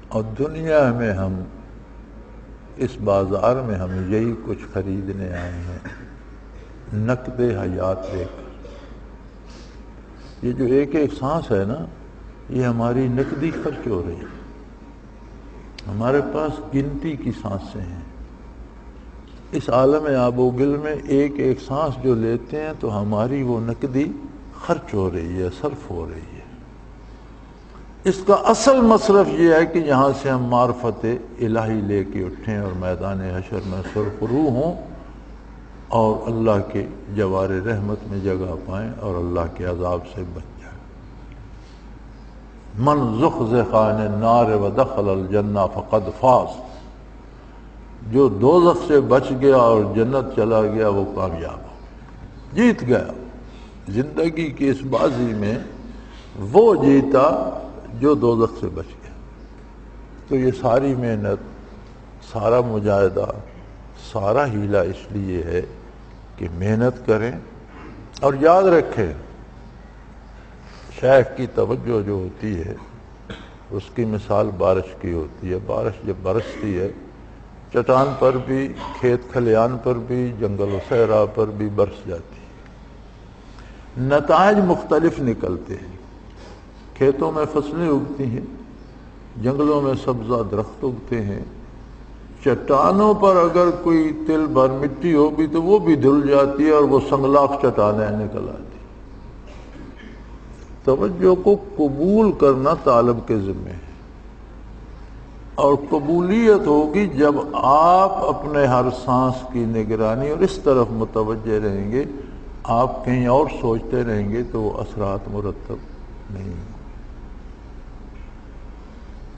اور دنیا میں ہم اس بازار میں ہم یہی کچھ خریدنے آئے ہیں، نقد حیات دے کر۔ یہ جو ایک ایک سانس ہے نا، یہ ہماری نقدی خرچ ہو رہی ہے۔ ہمارے پاس گنتی کی سانسیں ہیں۔ اس عالم آب و گل میں ایک ایک سانس جو لیتے ہیں تو ہماری وہ نقدی خرچ ہو رہی ہے، صرف ہو رہی ہے۔ اس کا اصل مصرف یہ ہے کہ یہاں سے ہم معرفت الہی لے کے اٹھیں اور میدان حشر میں سرخرو ہوں اور اللہ کے جوار رحمت میں جگہ پائیں اور اللہ کے عذاب سے بچ جائیں۔ من زحزح عن النار ودخل الجنہ فقد فاز، جو دوزخ سے بچ گیا اور جنت چلا گیا وہ کامیاب ہو، جیت گیا۔ زندگی کی اس بازی میں وہ جیتا جو دوزخ سے بچ گیا۔ تو یہ ساری محنت، سارا مجاہدہ، سارا ہیلا اس لیے ہے کہ محنت کریں اور یاد رکھیں شیخ کی توجہ جو ہوتی ہے اس کی مثال بارش کی ہوتی ہے۔ بارش جب برستی ہے چٹان پر بھی، کھیت کھلیان پر بھی، جنگل و صحرا پر بھی برس جاتی ہے۔ نتائج مختلف نکلتے ہیں۔ کھیتوں میں فصلیں اگتی ہیں، جنگلوں میں سبزہ درخت اگتے ہیں، چٹانوں پر اگر کوئی تل بھر مٹی ہو بھی تو وہ بھی دھل جاتی ہے اور وہ سنگلاخ چٹانیں نکل آتی۔ توجہ کو قبول کرنا طالب کے ذمہ ہے، اور قبولیت ہوگی جب آپ اپنے ہر سانس کی نگرانی اور اس طرف متوجہ رہیں گے۔ آپ کہیں اور سوچتے رہیں گے تو وہ اثرات مرتب نہیں ہوں۔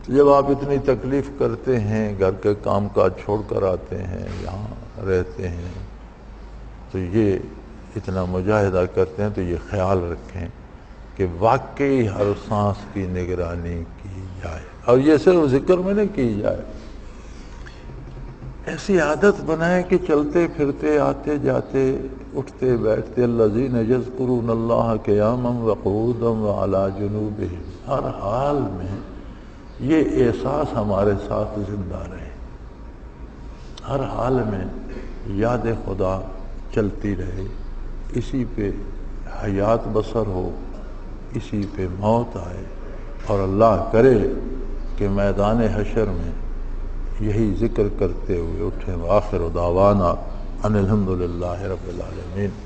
جب آپ اتنی تکلیف کرتے ہیں، گھر کے کام کاج چھوڑ کر آتے ہیں، یہاں رہتے ہیں، تو یہ اتنا مجاہدہ کرتے ہیں تو یہ خیال رکھیں کہ واقعی ہر سانس کی نگرانی کی جائے، اور یہ صرف ذکر میں نہ کی جائے، ایسی عادت بنائیں کہ چلتے پھرتے، آتے جاتے، اٹھتے بیٹھتے، الذین یذکرون اللہ قیاما وقعودا وعلی جنوبہم، ہر حال میں یہ احساس ہمارے ساتھ زندہ رہے۔ ہر حال میں یاد خدا چلتی رہے، اسی پہ حیات بسر ہو، اسی پہ موت آئے، اور اللہ کرے کہ میدان حشر میں یہی ذکر کرتے ہوئے اٹھیں۔ وآخر دعوانا ان الحمد للہ رب العالمین۔